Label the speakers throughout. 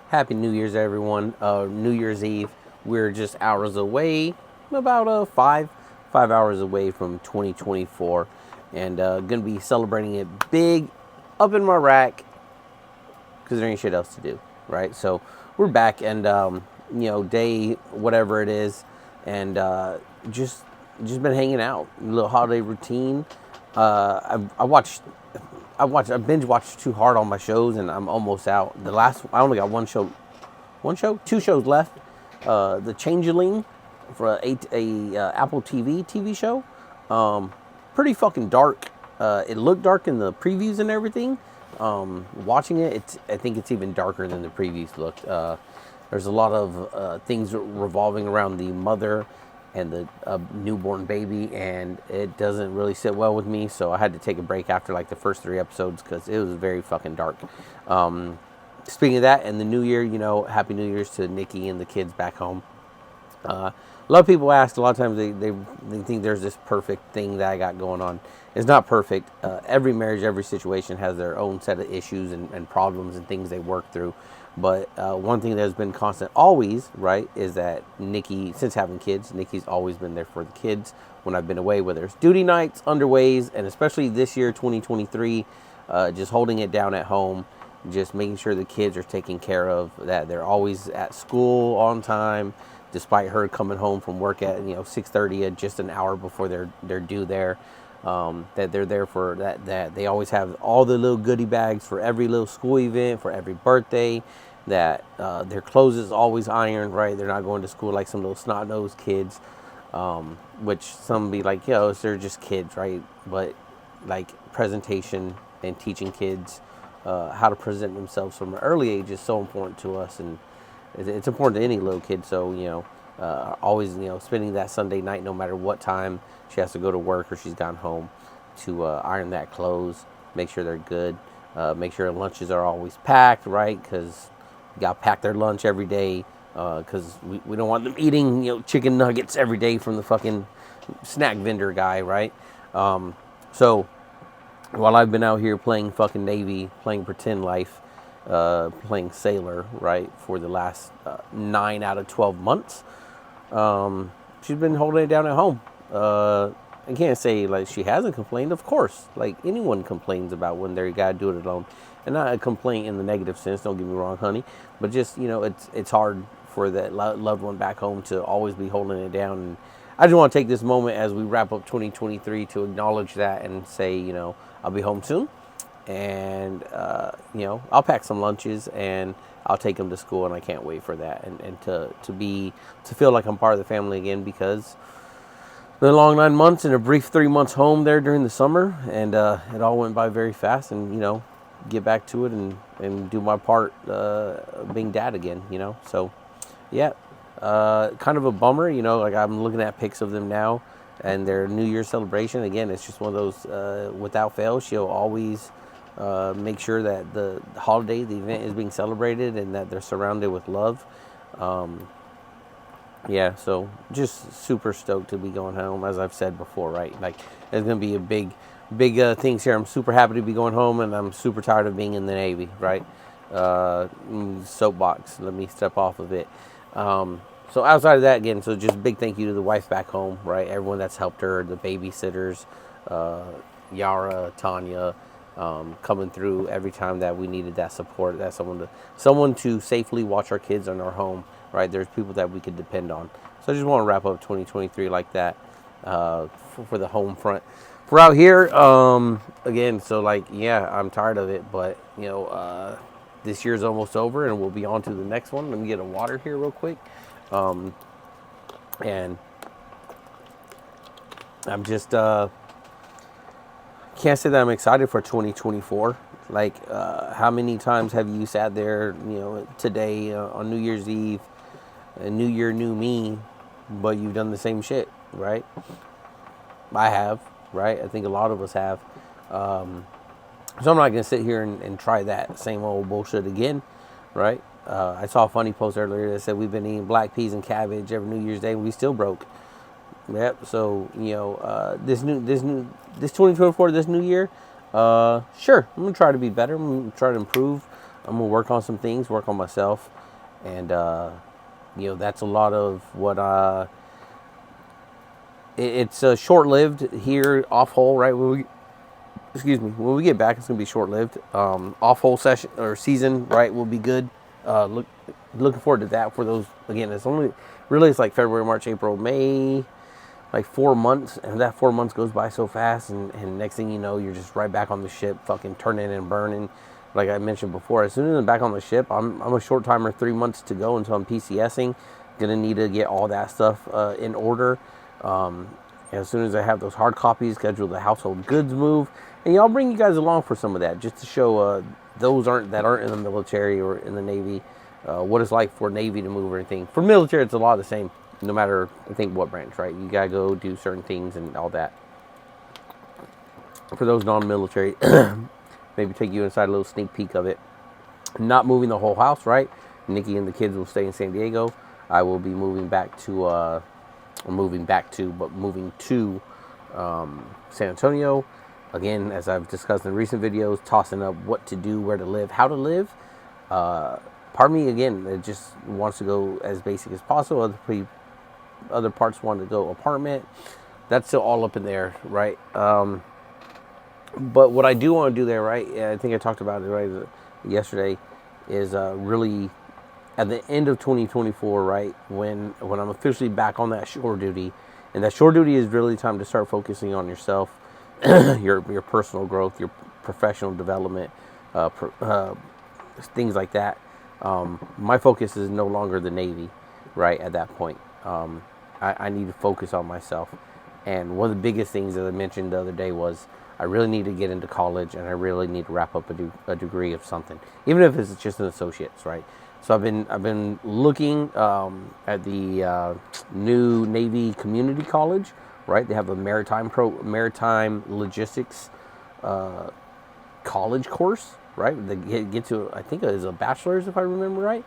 Speaker 1: Happy New Year's, everyone. New Year's Eve. We're just hours away, about 5 hours away from 2024, and gonna be celebrating it big up in my rack because there ain't shit else to do, right? So we're back, and day whatever it is, and just just been hanging out. A little holiday routine. I binge watched too hard on my shows, and I'm almost out. I only got two shows left. The Changeling for a Apple TV show. Pretty fucking dark. It looked dark in the previews and everything. Watching it, I think it's even darker than the previews looked. There's a lot of things revolving around the mother and the newborn baby, and it doesn't really sit well with me. So I had to take a break after like the first 3 episodes because it was very fucking dark. Speaking of that, and the new year, Happy New Year's to Nikki and the kids back home. A lot of people ask, a lot of times they think there's this perfect thing that I got going on. It's not perfect. Every marriage, every situation has their own set of issues and problems and things they work through. But one thing that's been constant always, right, is that Nikki, since having kids, Nikki's always been there for the kids when I've been away, whether it's duty nights, underways, and especially this year, 2023, just holding it down at home, just making sure the kids are taken care of, that they're always at school on time, despite her coming home from work at 6:30, just an hour before they're due there. That they're there for that they always have all the little goodie bags for every little school event, for every birthday, that their clothes is always ironed, right? They're not going to school like some little snot-nosed kids, which some be like, they're just kids, right? But like presentation and teaching kids how to present themselves from an early age is so important to us, and it's important to any little kid. So always spending that Sunday night, no matter what time she has to go to work or she's gone home, to iron that clothes, make sure they're good, make sure lunches are always packed, right? Because you got to pack their lunch every day, because we don't want them eating chicken nuggets every day from the fucking snack vendor guy, right? So while I've been out here playing fucking Navy, playing pretend life, playing sailor, right, for the last 9 out of 12 months, she's been holding it down at home. I can't say like she hasn't complained. Of course, like anyone complains about when they gotta do it alone, and not a complaint in the negative sense. Don't get me wrong, honey, but just it's hard for that loved one back home to always be holding it down. And I just want to take this moment as we wrap up 2023 to acknowledge that and say, I'll be home soon, and I'll pack some lunches and I'll take them to school, and I can't wait for that, and to feel like I'm part of the family again, because the long 9 months and a brief 3 months home there during the summer, and it all went by very fast, and get back to it and do my part, being dad again, so yeah, kind of a bummer, like I'm looking at pics of them now and their New Year's celebration. Again, it's just one of those, without fail, she'll always make sure that the holiday, the event is being celebrated, and that they're surrounded with love. Yeah, so just super stoked to be going home, as I've said before, right? Like, there's going to be a big things here. I'm super happy to be going home, and I'm super tired of being in the Navy, right? Soapbox, let me step off of it. So outside of that, again, so just big thank you to the wife back home, right? Everyone that's helped her, the babysitters, Yara, Tanya, coming through every time that we needed that support, that someone to safely watch our kids in our home, right? There's people that we could depend on. So I just want to wrap up 2023 like that, for the home front. For out here, again, so like, yeah, I'm tired of it, but this year's almost over, and we'll be on to the next one. Let me get a water here real quick. And I'm just can't say that I'm excited for 2024. Like, how many times have you sat there, today, on New Year's Eve, a new year, new me, but you've done the same shit, right? I have, right? I think a lot of us have. So I'm not going to sit here and try that same old bullshit again, right? I saw a funny post earlier that said we've been eating black peas and cabbage every New Year's Day, and we still broke. Yep. So this 2024, this new year, sure, I'm gonna try to be better. I'm gonna try to improve. I'm gonna work on some things, work on myself, and that's a lot of what it's short-lived here off hole, right? When we get back, it's gonna be short-lived. Off hole session or season, right, will be good. Looking forward to that. For those, again, it's like February, March, April, May, like 4 months, and that 4 months goes by so fast, and next thing you know, you're just right back on the ship, fucking turning and burning. Like I mentioned before, as soon as I'm back on the ship, I'm a short timer, 3 months to go until I'm PCSing. Gonna need to get all that stuff in order. As soon as I have those hard copies, schedule the household goods move, and I'll bring you guys along for some of that, just to show those that aren't in the military or in the Navy, what it's like for Navy to move or anything. For military, it's a lot of the same, no matter, I think, what branch, right? You gotta go do certain things and all that. For those non-military, maybe take you inside a little sneak peek of it. Not moving the whole house, right? Nikki and the kids will stay in San Diego. I will be moving to San Antonio. Again, as I've discussed in recent videos, tossing up what to do, where to live, how to live. Part of me, again, it just wants to go as basic as possible. Other parts want to go apartment. That's still all up in there, right? But what I do want to do there, right, I think I talked about it right yesterday, is really at the end of 2024, right, when I'm officially back on that shore duty. And that shore duty is really time to start focusing on yourself, your personal growth, your professional development, things like that. My focus is no longer the Navy, right, at that point. I need to focus on myself. And one of the biggest things that I mentioned the other day was I really need to get into college, and I really need to wrap up a degree of something, even if it's just an associate's, right? So I've been looking at the new Navy Community College, right? They have a maritime logistics college course, right? They get to, I think it is a bachelor's, if I remember right.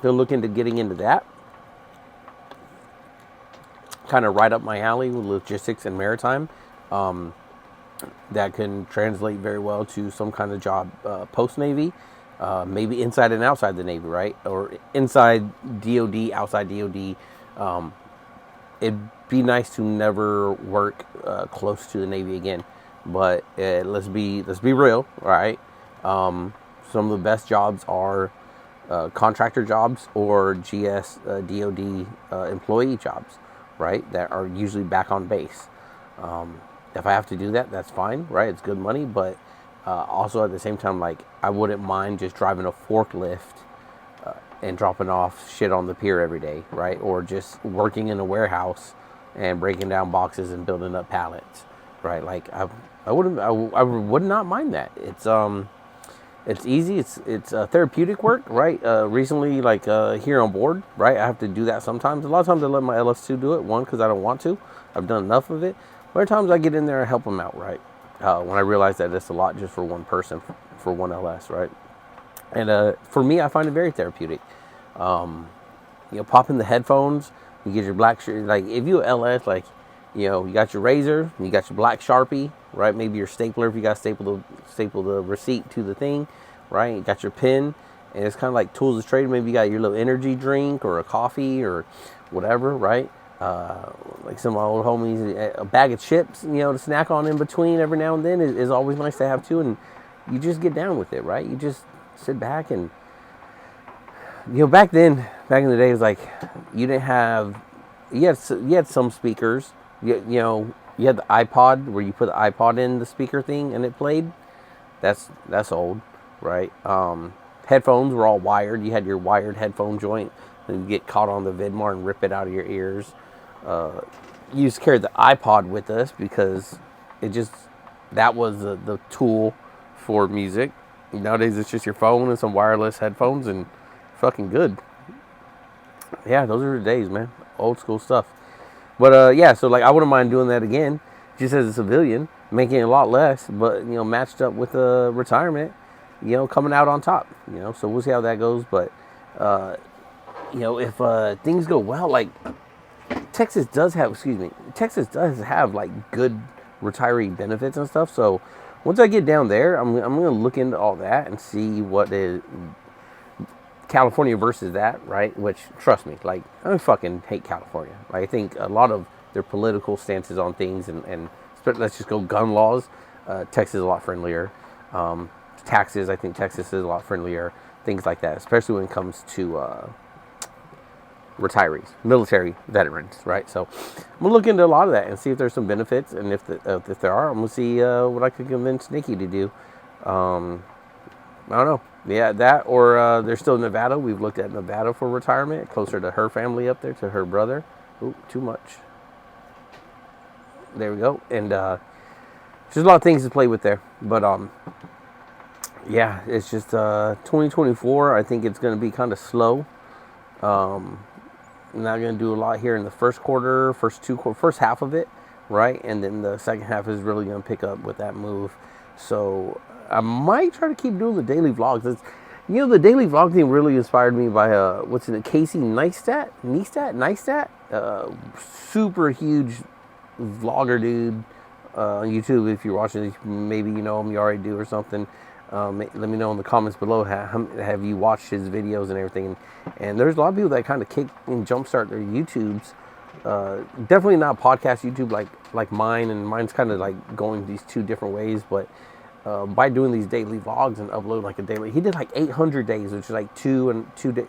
Speaker 1: They're looking to getting into that. Kind of right up my alley with logistics and maritime. That can translate very well to some kind of job post-Navy. Maybe inside and outside the Navy, right? Or inside DOD, outside DOD. It'd be nice to never work close to the Navy again. But let's be real, right? Some of the best jobs are contractor jobs or GS DOD employee jobs, right? That are usually back on base. If I have to do that, that's fine, right? It's good money, but also at the same time, like, I wouldn't mind just driving a forklift and dropping off shit on the pier every day, right? Or just working in a warehouse and breaking down boxes and building up pallets, right? Like, I would not mind that. It's easy. It's therapeutic work, right? Recently, like here on board, right? I have to do that sometimes. A lot of times I let my LS2 do it. One, because I don't want to. I've done enough of it. Other times I get in there and help them out, right? When I realize that it's a lot just for one person, for one LS, right? And for me, I find it very therapeutic. Pop in the headphones, you get your black shirt. Like, if you LS, like, you got your razor, you got your black Sharpie, right? Maybe your stapler if you got to staple the receipt to the thing, right? You got your pen, and it's kind of like tools of trade. Maybe you got your little energy drink or a coffee or whatever, right? Like some of my old homies, a bag of chips, to snack on in between every now and then is always nice to have too. And you just get down with it, right? You just sit back and, back in the day, it was like, you had some speakers, you had the iPod where you put the iPod in the speaker thing and it played. That's old, right? Headphones were all wired. You had your wired headphone joint, and you get caught on the Vidmar and rip it out of your ears. You used to carry the iPod with us because that was the tool for music. Nowadays it's just your phone and some wireless headphones and fucking good. Yeah, those are the days, man. Old school stuff. But so like I wouldn't mind doing that again, just as a civilian, making a lot less, but matched up with a retirement, coming out on top. So we'll see how that goes. But if things go well, like Texas does have like good retiree benefits and stuff. So once I get down there, I'm gonna look into all that and see what is California versus that, right? Which, trust me, like, I fucking hate California. Like, I think a lot of their political stances on things, and let's just go gun laws. Texas is a lot friendlier. Taxes, I think Texas is a lot friendlier. Things like that, especially when it comes to retirees, military veterans, right? So I'm gonna look into a lot of that and see if there's some benefits, and if there are, I'm gonna see what I can convince Nikki to do. I don't know. Yeah, that, or they're still in Nevada. We've looked at Nevada for retirement, closer to her family up there, to her brother. Ooh, too much. There we go. And there's a lot of things to play with there. But yeah, it's just 2024. I think it's going to be kind of slow. I'm not going to do a lot here in the first quarter, first half of it, right? And then the second half is really going to pick up with that move. So I might try to keep doing the daily vlogs. The daily vlog thing really inspired me by Casey Neistat, super huge vlogger dude on YouTube. If you're watching this, maybe you know him, you already do or something. Let me know in the comments below. Have you watched his videos and everything? And there's a lot of people that kind of kick and jumpstart their YouTubes. Definitely not podcast YouTube like mine, and mine's kind of like going these two different ways. But by doing these daily vlogs and uploading like a daily, he did like 800 days, which is like 2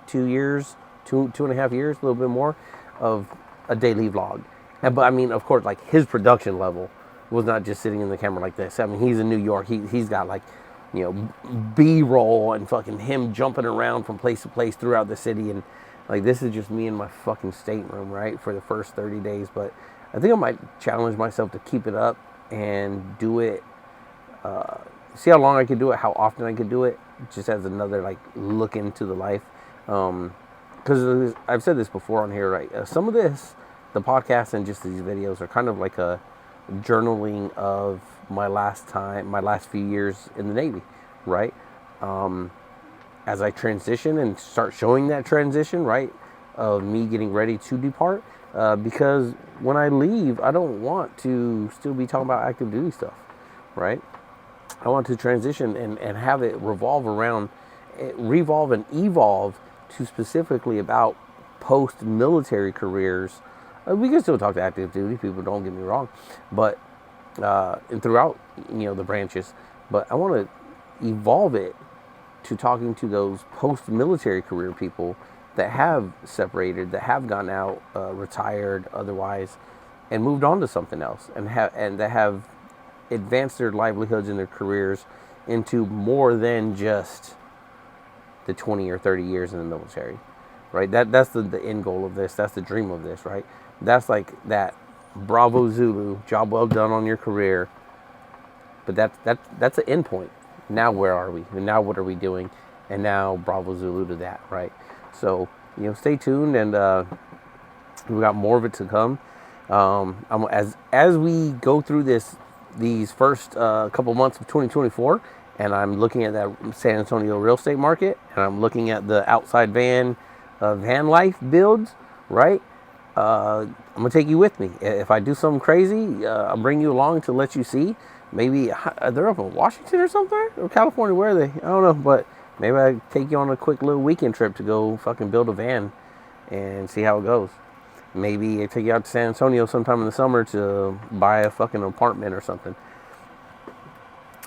Speaker 1: years, two and a half years, a little bit more of a daily vlog. But I mean, of course, like his production level was not just sitting in the camera like this. I mean, he's in New York. He's got like, B-roll and fucking him jumping around from place to place throughout the city. And like, this is just me in my fucking stateroom, right, for the first 30 days. But I think I might challenge myself to keep it up and do it. See how long I could do it, how often I could do it, just as another like look into the life. Because I've said this before on here, right? Some of this, the podcast and just these videos, are kind of like a journaling of my last few years in the Navy, right? As I transition and start showing that transition, right, of me getting ready to depart, because when I leave, I don't want to still be talking about active duty stuff, right? I want to transition and have it revolve and evolve to specifically about post-military careers. We can still talk to active duty people, don't get me wrong, but and throughout the branches, but I want to evolve it to talking to those post-military career people that have separated, that have gone out, retired, otherwise, and moved on to something else, and that have advanced their livelihoods and their careers into more than just the 20 or 30 years in the military, right? That's the end goal of this. That's the dream of this, right? That's like that Bravo Zulu, job well done on your career. But that's an end point. Now where are we? And now what are we doing? And now Bravo Zulu to that, right? So, stay tuned, and we got more of it to come. As we go through these first couple months of 2024, and I'm looking at that San Antonio real estate market, and I'm looking at the outside van life builds, right? I'm gonna take you with me. If I do something crazy, I'll bring you along to let you see. Maybe they're up in Washington or something, or California. Where are they? I don't know, but maybe I take you on a quick little weekend trip to go fucking build a van and see how it goes. Maybe I take you out to San Antonio sometime in the summer to buy a fucking apartment or something.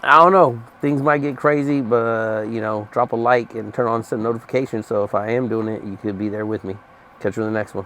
Speaker 1: I don't know. Things might get crazy, but drop a like and turn on some notifications. So if I am doing it, you could be there with me. Catch you in the next one.